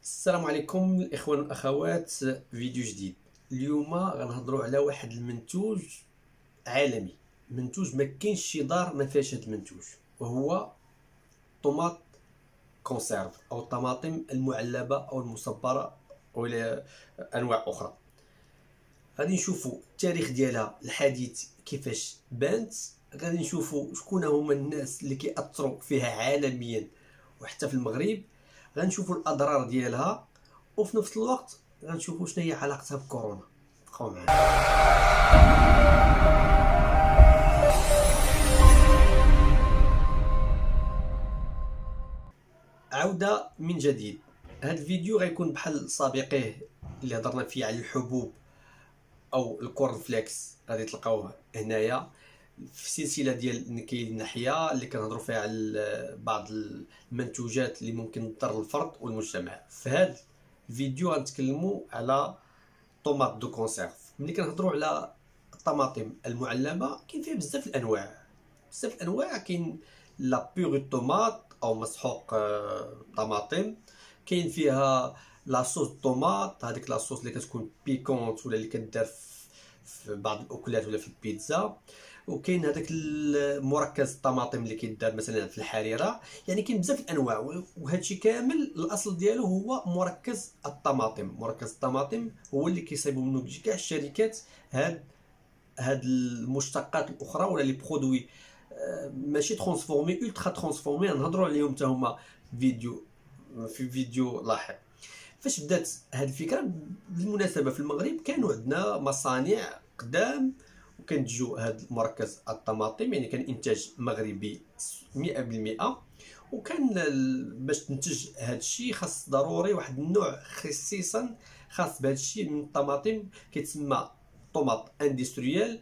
السلام عليكم الاخوان والاخوات. فيديو جديد. اليوم غنهضروا على واحد المنتوج عالمي، منتوج ما كاينش شي دار ما فيهاش هذا المنتوج، وهو طوماط كونسيرف او الطماطم المعلبه او المصبره او انواع اخرى. غادي نشوفوا التاريخ ديالها الحديث كيفاش بانت، غادي نشوفوا شكون هما الناس اللي كيأثروا فيها عالميا وحتى في المغرب، غنشوفوا الاضرار ديالها، وفي نفس الوقت غنشوفوا شنو هي علاقتها بكورونا. بقاو معنا. عودة من جديد. هذا الفيديو غيكون بحال سابقيه اللي هضرنا فيه على الحبوب او الكورن فليكس، غادي تلقاوه هنايا في سلسله ديال نكاين الناحيه اللي كنهضروا فيها على بعض المنتوجات اللي ممكن تضر الفرد والمجتمع. في هذا الفيديو غنتكلموا على طوماط دو كونسيرف. ملي كنهضروا على الطماطم المعلبه كاين فيها بزاف الانواع، بزاف الانواع. كاين لا بيغ طوماط او مسحوق طماطم، كاين فيها لاصوص طوماط، هذيك لاصوص اللي كتكون بيكونت ولا اللي كدار في بعض الاكلات ولا في البيتزا، وكاين هذاك المركز الطماطم اللي كيدار مثلا في الحريره. يعني كاين بزاف الانواع، وهذا الشيء كامل الاصل ديالو هو مركز الطماطم. مركز الطماطم هو اللي كيصايبوا منه كاع الشركات هاد المشتقات الاخرى ولا لي برودوي ماشي ترانسفورمي، الترا ترانسفورمي، نهضروا عليهم حتى هما في فيديو لاحق. فاش بدات هاد الفكره؟ بالمناسبه في المغرب كانوا عندنا مصانع قدام وكنتجو هاد مركز الطماطم، يعني كان انتاج مغربي 100%. وكان باش تنتج هاد الشيء خاص ضروري واحد النوع خصيصا خاص بهاد الشيء من الطماطم كيتسمى طوماط اندستريال.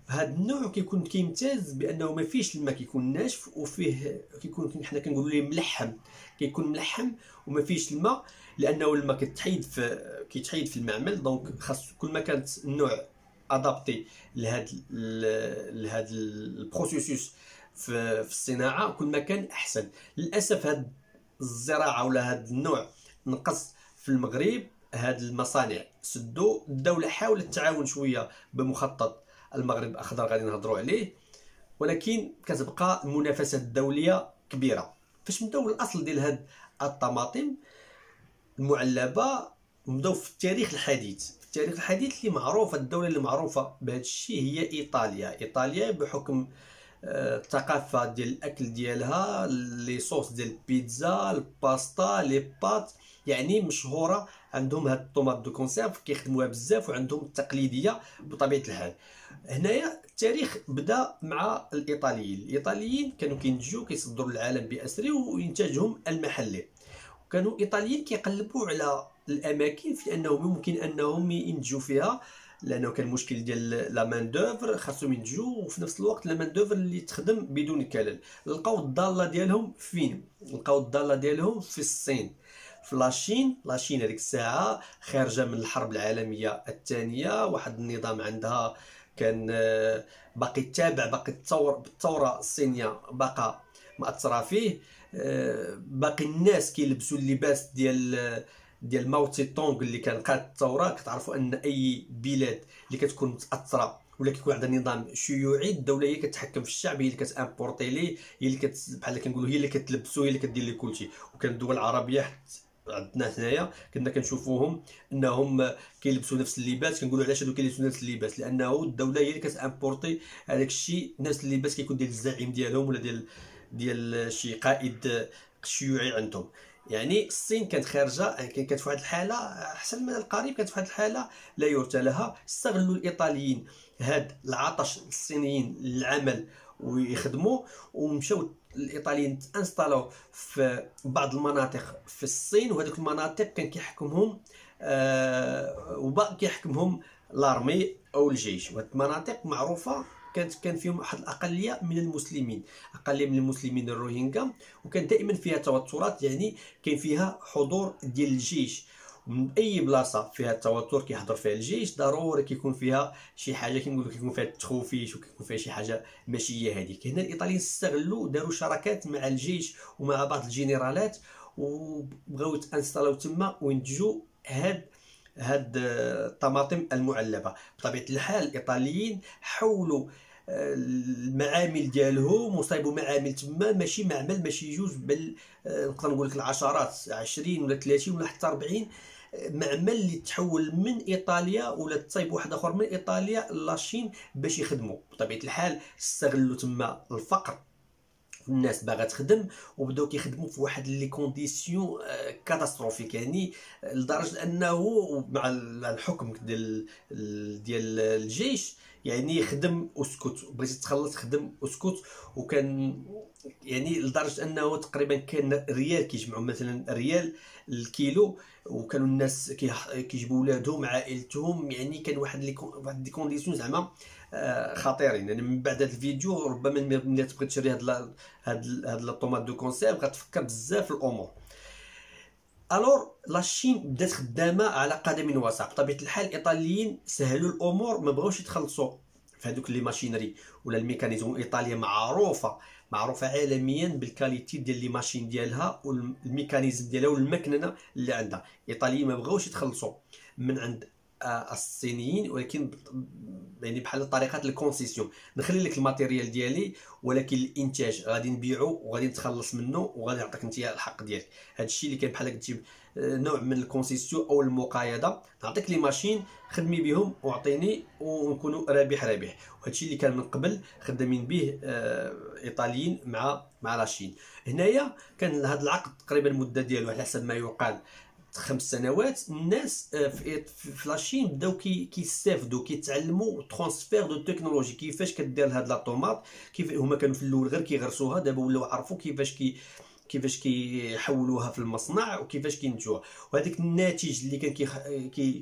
هاد النوع كيمتاز بانه ما فيش الماء، كيكون ناشف وفيه كيكون حنا كنقولوا ليه ملحم، كيكون ملحم وما فيش الماء، لانه الماء كيتحيد في المعمل. دونك خاص كل ما كانت النوع ادابتي لهاد البروسيسوس في الصناعه كل ما كان احسن. للاسف هاد الزراعه ولا هاد النوع نقص في المغرب، هاد المصانع سدوا. الدوله حاولت التعاون شويه بمخطط المغرب اخضر غادي نهضروا عليه، ولكن كتبقى المنافسه الدوليه كبيره. فاش بداو الاصل ديال هاد الطماطم المعلبه؟ بداو في التاريخ الحديث. في التاريخ الحديث اللي معروفه، الدوله اللي معروفه بهذا الشيء هي ايطاليا. ايطاليا بحكم الثقافه ديال الاكل ديالها، لي صوص ديال البيتزا، الباستا، لي بات، يعني مشهوره. عندهم هاد الطوماط دو كونسيرف كيخدموها بزاف، وعندهم التقليديه بطبيعه الحال. هنايا التاريخ بدا مع الايطاليين كانوا كينتجوا كيصدروا للعالم باسره وانتاجهم المحلي. وكانوا الايطاليين كيقلبوا على الاماكن في انه ممكن انهم ينتجوا فيها، لانه كان مشكل ديال لا مان دوفر، خاصهم ينتجوا وفي نفس الوقت لا مان دوفر اللي تخدم بدون كلل. لقاو الضاله ديالهم فين؟ لقاو الضاله ديالهم في الصين، في لاشين هذيك الساعه خارجه من الحرب العالميه الثانيه. واحد النظام عندها كان باقي تابع، باقي الثوره الصينيه باقا مأثره فيه. باقي الناس كيلبسوا اللباس ديال ماو تسي تونغ اللي كان قاد الثوره. كتعرفوا ان اي بلاد اللي كتكون متاثره ولا كيكون عندها نظام شيوعي، الدوله هي كتحكم في الشعب، هي اللي كتامبورتي ليه، هي اللي بحال كنقولوا هي اللي كتلبسو، هي اللي كدير ليه كلشي. وكان الدول العربيه حتى عندنا هنايا كنا كنشوفوهم انهم كيلبسوا نفس اللباس. كنقولوا علاش هادو كيلبسوا نفس اللباس؟ لانه الدوله هي اللي كتامبورتي هذاك الشيء. نفس اللباس كيكون ديال الزعيم ديالهم ولا ديال شي قائد شيوعي عندهم. يعني الصين كانت خارجه، كانت في واحد الحاله احسن من القريب، كانت في واحد الحاله لا يرثى لها. استغلوا الايطاليين هاد العطش الصينيين للعمل ويخدموا، ومشاو الايطاليين تانستالو في بعض المناطق في الصين، وهذوك المناطق كان كيحكمهم وباقي كيحكمهم لارمي او الجيش. وهاد المناطق معروفه كان فيهم واحد الاقليه من المسلمين، اقليه من المسلمين الروهينجا، وكان دائما فيها توترات. يعني كان فيها حضور ديال الجيش، من اي بلاصه فيها التوتر كيحضر فيها الجيش ضروري كيكون فيها شي حاجه كنقولوا كيكون فيها التخوفيش وكيكون فيها شي حاجه ماشي هي هذيك. هنا الايطاليين استغلوا، داروا شراكات مع الجيش ومع بعض الجنرالات، وبغاو يتانستالاو تما وينتجوا هاد الطماطم المعلبه. بطبيعه الحال الايطاليين حولوا المعامل ديالهم وصايبوا معامل تما، ماشي معمل ماشي جوج، بل نقدر نقول لك العشرات، 20 ولا 30 ولا حتى 40 معمل اللي تحول من ايطاليا ولا تصايب واحد اخر من ايطاليا لاشين باش يخدموا. بطبيعه الحال استغلوا تما الفقر، الناس باغا تخدم، وبداو كيخدموا في واحد لي كونديسيون كاتاستروفيك، يعني لدرجه انه مع الحكم ديال الجيش يعني خدم اسكت، بغيتي تخلص خدم اسكت. وكان يعني لدرجه انه تقريبا كان ريال كيجمعوا مثلا ريال الكيلو، وكانوا الناس كيجيبوا ولادهم عائلتهم، يعني كان واحد دي كونديسيون زعما خطيرين. يعني من بعد هذا الفيديو ربما ملي تبغي تشري هاد الطوماط دو كونسيرف غتفكر بزاف في الامور. الور لاشين بدات خدامه على قدم وساق. بطبيعه الحال الايطاليين سهلوا الامور، ما بغاوش يتخلصوا في هذوك لي ماشينري ولا الميكانيزم. ايطاليا معروفه عالميا بالكاليتي ديال لي ماشين ديالها والميكانيزم ديالها والمكننه اللي عندها. الايطاليين ما بغاوش يتخلصوا من عند الصينيين، ولكن يعني بحال طريقه الكونسيسيون، نخلي لك الماتيريال ديالي ولكن الانتاج غادي نبيعو وغادي نتخلص منه وغادي نعطيك انت الحق ديالك. هذا الشيء اللي كان بحال تجيب نوع من الكونسيسيون او المقايضه، نعطيك لي ماشين خدمي بهم واعطيني ونكونوا رابح. وهذا الشيء اللي كان من قبل خدامين به ايطاليين مع لاشين. هنايا كان هذا العقد تقريبا المده ديالو على حسب ما يقال 5 سنوات. الناس في لاشين بداو كيستافدوا كيتعلموا ترانسفير دو تكنولوجي، كيفاش كدير هاد لا طوماط. كيف هما كانوا في الاول غير كيغرسوها، دابا ولاو عرفوا كيفاش كيحولوها في المصنع وكيفاش كينتجوها. وهذاك الناتج اللي كان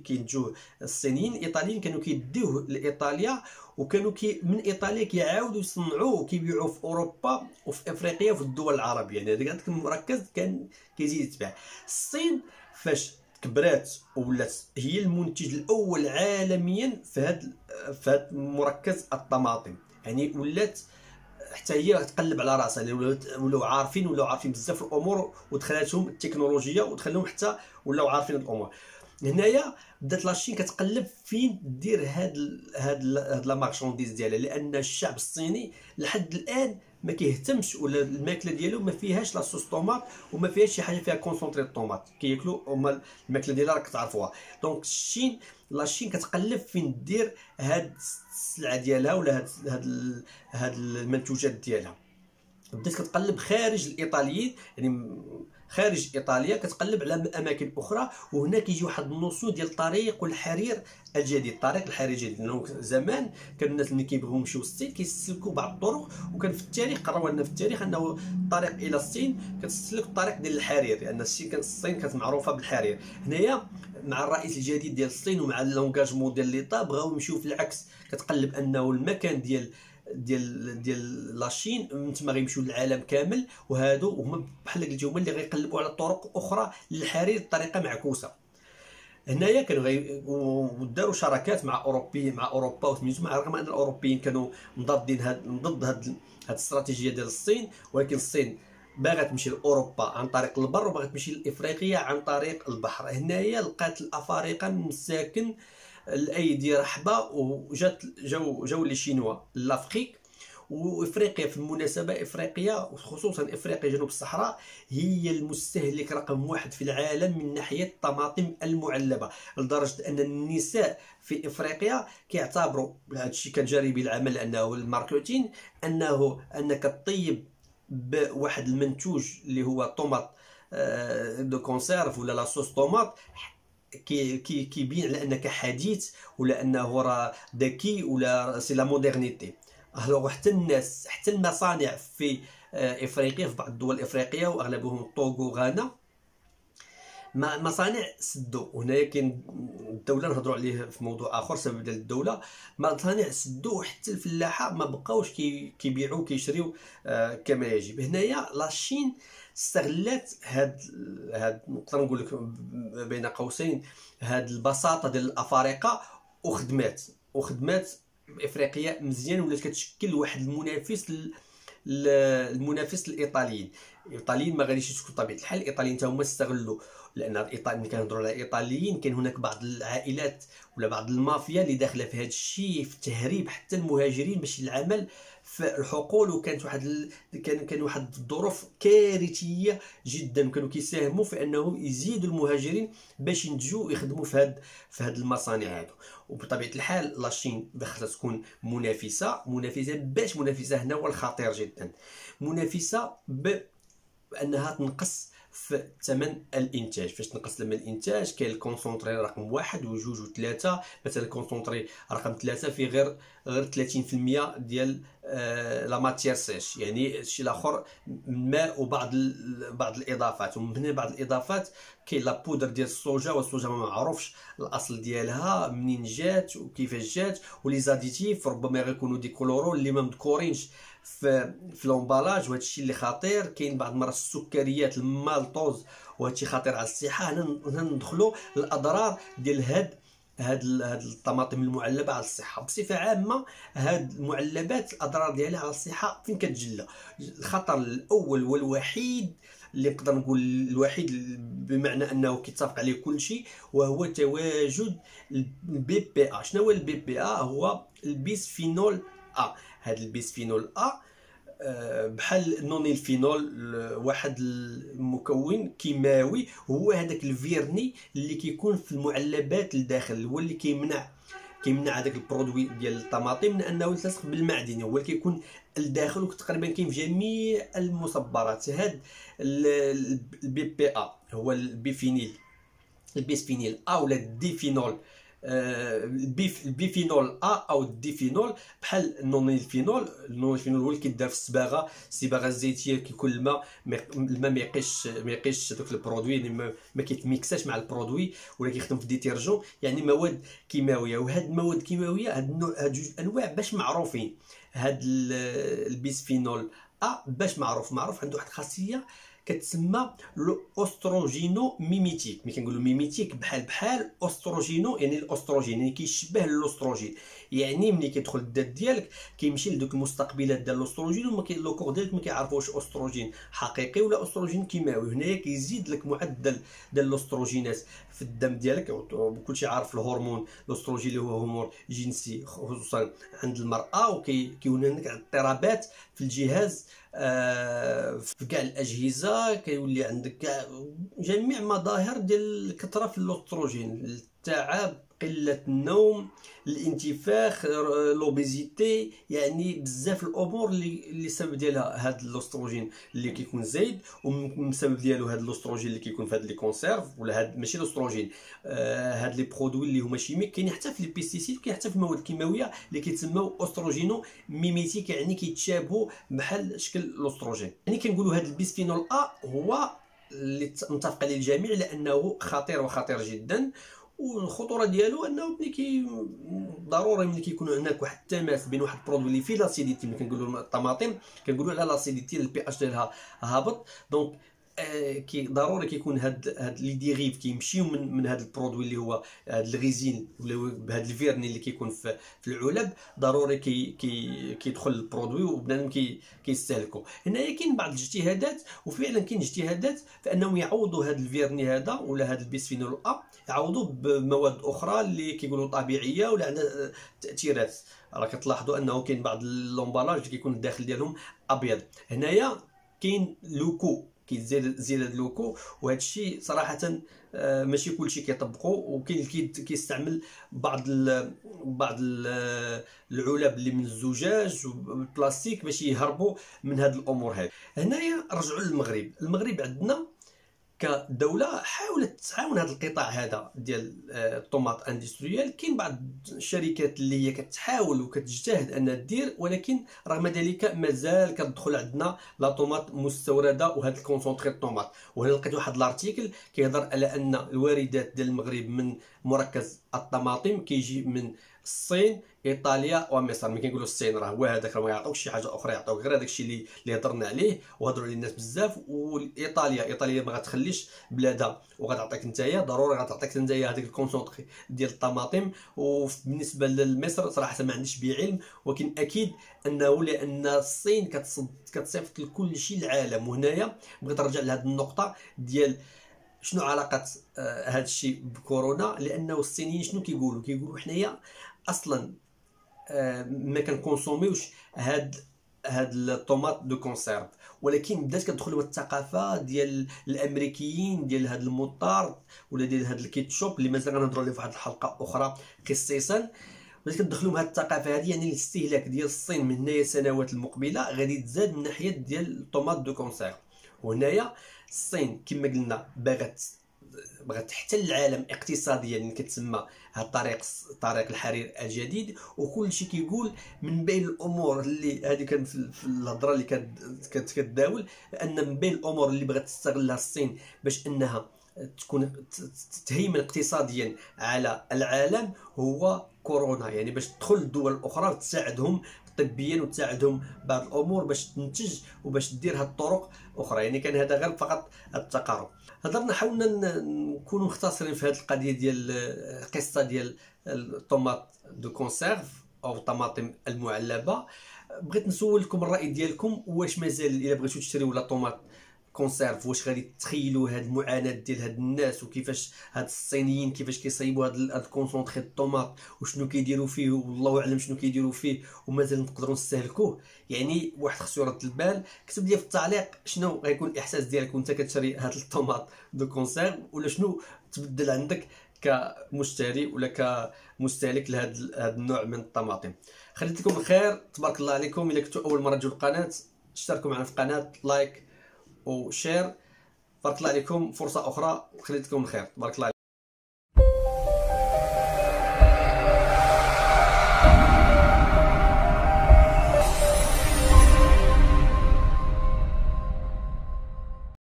كينتجوه الصينيين، الايطاليين كانوا كيديوه لايطاليا، وكانوا من ايطاليا كيعاودوا يصنعوه وكيبيعوه في اوروبا وفي افريقيا وفي الدول العربيه. يعني هذاك المركز كان كيزيد يتباع. الصين فاش كبرات ولات هي المنتج الاول عالميا في هذا مركز الطماطم، يعني ولات حتى هي تقلب على راسها، ولاو عارفين بزاف الامور، ودخلاتهم التكنولوجيا ودخلهم حتى ولاو عارفين الامور. هنايا بدات لاشين كتقلب فين دير هاد لا مارشانديز ديالها، لان الشعب الصيني لحد الان ما كيهتمش، ولا الماكله ديالو ما فيهاش لا صوص طوماط وما فيهاش شي حاجه فيها كونسونطري الطوماط، كياكلوا هما الماكله ديالها راك تعرفوها. دونك لاشين كتقلب فين دير هاد السلعه ديالها ولا هاد المنتوجات ديالها. بدات كتقلب خارج الايطاليين، يعني خارج ايطاليا كتقلب على اماكن اخرى. وهنا كيجي واحد النصوص ديال الطريق والحرير الجديد. الطريق الحرير الجديد لانه زمان كانوا الناس اللي كيبغيو يمشيو للصين كيسلكوا بعض الطرق، وكان في التاريخ قراو لنا في التاريخ انه الطريق الى الصين كتسلك الطريق ديال الحرير، لان الصين كانت معروفه بالحرير. هنايا مع الرئيس الجديد ديال الصين ومع لونغاجمون ديال ليطا بغاو يمشيو في العكس. كتقلب انه المكان ديال لاشين من تما غيمشيو للعالم كامل، وهادو هما بحال قلتي هما اللي غيقلبوا على طرق اخرى للحرير بطريقه معكوسه. هنايا كانوا وداروا شراكات مع اوروبا وسميتو، مع رغم ان الاوروبيين كانوا ضد هاد الاستراتيجيه ديال الصين، ولكن الصين باغا تمشي لاوروبا عن طريق البر وباغا تمشي لافريقيا عن طريق البحر. هنايا لقات الافارقه مساكن الايدي رحبه، جاو لي شينوا لافريك وافريقيا. في المناسبه افريقيا وخصوصا افريقيا جنوب الصحراء هي المستهلك رقم 1 في العالم من ناحيه الطماطم المعلبه، لدرجه ان النساء في افريقيا كيعتبروا هذا الشيء كان جاري بالعمل لانه الماركتين، انك تطيب بواحد المنتوج اللي هو طوماط دو كونسيرف ولا لا صوص طوماط كيبين على انك حديث ولا انه راه ذكي ولا سي لا مودرنيتي. الوغ حتى الناس حتى المصانع في افريقيا، في بعض الدول الافريقيه واغلبهم طوغو غانا، مصانع سدوا. وهنايا كاين الدوله نهضروا عليه في موضوع اخر سبب ديال الدوله. مصانع سدوا وحتى الفلاحه ما بقاوش كيبيعوا كيشريو كما يجب. هنايا لاشين استغلت هاد نقدر نقول لك بين قوسين هاد البساطه ديال الافارقه، وخدمات افريقيا مزيان، ولات كتشكل واحد المنافس المنافس الايطاليين ما غاديش تكون طبيعه الحال. الايطاليين حتى هما استغلوا، لان ملي كنهضروا على الايطاليين كان هناك بعض العائلات ولا بعض المافيا اللي داخله في هذا الشيء، في تهريب حتى المهاجرين باش العمل في الحقول. وكانت كان واحد الظروف كارثيه جدا، وكانوا كيساهموا في انه يزيدوا المهاجرين باش ينتجوا ويخدموا في هاد المصانع هادو. وبطبيعه الحال لاشين خاصها تكون منافسه باش منافسه. هنا هو الخطير جدا، منافسه بانها تنقص في ثمن الانتاج. فاش تنقص ثمن الانتاج كاين الكونسونطري رقم 1 و2 و3. مثلا الكونسونطري رقم 3 فيه غير 30% ديال لا ماتيير سيش، يعني الشيء الاخر الماء وبعض الاضافات. ومن هنا بعض الاضافات كاين لا بودر ديال الصوجا، والصوجا ما معروفش الاصل ديالها منين جات وكيفاش جات، ولي زاديتيف ربما غيكونوا دي كولورو اللي ما مذكورينش في لومبالاج، وهذا الشيء اللي خطير. كاين بعض المرات السكريات المالطوز، وهذا الشيء خطير على الصحه. هنا ندخلوا الاضرار ديال هاد الطماطم المعلبه على الصحه. بصفه عامه هاد المعلبات الاضرار ديالها على الصحه فين كتجلى؟ الخطر الاول والوحيد اللي نقدر نقول الوحيد بمعنى انه كيتفق عليه كل شيء، وهو تواجد البي بي ا. شنو هو البي بي ا؟ هو البيسفينول ا. هذا البيسفينول ا بحال النونيلفينول، واحد المكون كيماوي، هو هذاك الفيرني اللي كيكون في المعلبات الداخل، هو اللي كيمنع هذاك البرودوي ديال الطماطم من انه يلتصق بالمعدن، هو اللي كيكون الداخل. وتقريبا كاين في جميع المصبرات. هذا البي بي ا هو البيسفينيل ا ولا الديفينول، البيفينول ا او الديفينول. بحال النونيلفينول هو اللي كيدار في الصباغه الزيتيه، كيكون الماء ما يقيش داك البرودوي، يعني ما كيتميكساش مع البرودوي، ولا كيخدم في ديتيرجون، يعني مواد كيماويه. وهاد المواد الكيماويه هاد جوج انواع باش معروفين. هاد البيسفينول ا باش معروف عنده واحد الخاصيه كتسمى لو اوستروجينو ميميتيك. ملي كنقولوا ميميتيك بحال اوستروجينو، يعني الاستروجين، يعني كيشبه الاستروجين. يعني ملي كيدخل الذات ديالك كيمشي لدوك المستقبلات ديال الاستروجين، وما لو كور ديالك ما كيعرفوش استروجين حقيقي ولا استروجين كيماوي. هنايا كيزيد لك معدل ديال الاستروجينات في الدم ديالك. وكلشي عارف الهرمون الاستروجين اللي هو هرمون جنسي خصوصا عند المراه، وكيكون هناك اضطرابات في الجهاز، في كاع الاجهزه. كيولي عندك كاع جميع مظاهر ديال الكثره في الاستروجين، التعب، قله النوم، الانتفاخ، لوبيزيتي، يعني بزاف الامور اللي السبب ديالها هذا الاستروجين اللي كيكون زايد، ومسبب ديالو هذا الاستروجين اللي كيكون في هاد لي كونسيرف، ولا هاد ماشي الاستروجين، هاد لي برودوي اللي هما شيميك. كاين حتى في لي بيستيسيد، كاين حتى في المواد الكيماويه اللي كيتسموا استروجينو ميميتيك، يعني كيتشابهوا بحال شكل الاستروجين. يعني كنقولوا هاد البيسفينول ا هو اللي متفق عليه الجميع لانه خطير جدا. والخطوره ديالو انه ضروري ملي كيكون هناك واحد التماس بين واحد البرودوي اللي فيه لاسيديتي، ملي كنقولوا الطماطم كنقولوا على لاسيديتي، البي اتش ديالها هابط. دونك ضروري كيكون هاد لي ديغيف كيمشيو من هاد البرودوي اللي هو هاد الغيزين ولا بهاد الفيرني اللي كيكون في العلب. ضروري كيدخل البرودوي وبنادم كيستهلكو. هنايا كاين بعض الاجتهادات، وفعلا كاين اجتهادات في انهم يعوضوا هاد الفيرني هذا ولا هاد البيسفينول ا، يعوضوا بمواد اخرى اللي كيقولوا طبيعيه ولا عندها تاثيرات. راه كتلاحظوا انه كاين بعض اللومبالاج اللي كيكون الداخل ديالهم ابيض. هنايا كاين لوكو، كيزيد هاد لوكو، وهذا الشيء صراحه ماشي كلشي كيطبقوا. وكاين اللي كيستعمل بعض العلب اللي من الزجاج والبلاستيك باش يهربوا من هاد الامور هذه. هنايا رجعوا للمغرب. المغرب عندنا كدوله حاولت تعاون هذا القطاع هذا ديال الطوماط اندستريال. كاين بعض الشركات اللي هي كتحاول وكتجتهد انها دير، ولكن رغم ذلك مازال كتدخل عندنا لا طوماط مستورده وهذا الكونسونطري الطوماط. وهنا لقيت واحد الارتيكل كيهضر على ان الواردات ديال المغرب من مركز الطماطم كيجي من الصين، ايطاليا ومصر. ملي كنقولوا الصين راه هو هذاك، راه ما يعطوكش شي حاجه اخرى، يعطوك غير هذاك الشيء اللي هضرنا عليه وهضروا عليه الناس بزاف. وايطاليا ما غتخليش بلادها وغتعطيك نتايا، ضروري غتعطيك نتايا هذاك الكونسونطري ديال الطماطم. وبالنسبه لمصر صراحه ما عنديش به علم، ولكن اكيد انه لان الصين كتصيفط لكل شيء العالم. وهنايا بغيت نرجع لهذه النقطه ديال شنو علاقه هذا الشيء بكورونا. لانه الصينيين شنو كيقولوا حنايا اصلا ما كنكونسوميوش هاد الطوماط دو كونسيرف، ولكن بدات كتدخل لهم الثقافه ديال الامريكيين ديال هاد المطار ولا ديال هاد الكيتشوب اللي مازال غنهضروا عليه في واحد الحلقه اخرى خصيصا. بدات كتدخل لهم هاد الثقافه هادي، يعني الاستهلاك ديال الصين من هنايا السنوات المقبله غادي تزاد من ناحيه ديال الطوماط دو كونسيرف. وهنايا الصين كما قلنا بغات تحتل العالم اقتصاديا، يعني كتسمى هاد طريق الحرير الجديد. وكل شيء كيقول من بين الامور اللي هذه كان في الهضره اللي كتداول، ان من بين الامور اللي بغات تستغلها الصين باش انها تكون تهيمن اقتصاديا على العالم هو كورونا. يعني باش تدخل الدول الاخرى وتساعدهم طبيا وتساعدهم بعض الامور باش تنتج وباش دير هاد الطرق اخرى. يعني كان هذا غير فقط التقارب. هضرنا حاولنا نكونوا مختصرين في هذه القضيه ديال القصه ديال الطوماط دو كونسيرف او الطماطم المعلبه. بغيت نسولكم الراي ديالكم، واش مازال الا بغيتو تشريو لا طوماط كونسيرف واش غادي تخيلوا هاد المعاناه ديال هاد الناس وكيفاش هاد الصينيين كيفاش كيصايبوا هاد الكونسونطري الطوماط وشنو كيديروا فيه والله اعلم شنو كيديروا فيه ومازال نقدروا نستهلكوه؟ يعني واحد خصو يرد البال. كتب لي في التعليق شنو غيكون الاحساس ديالك وانت كتشري هاد الطوماط دو كونسيرف، ولا شنو تبدل عندك كمشتري ولا كمستهلك لهذا النوع من الطماطم. خليت لكم الخير، تبارك الله عليكم. الا كنتوا اول مره تجوا القناه اشتركوا معنا في القناه، لايك وشير. بارك الله عليكم، فرصه اخرى، خليت لكم الخير، بارك الله عليكم.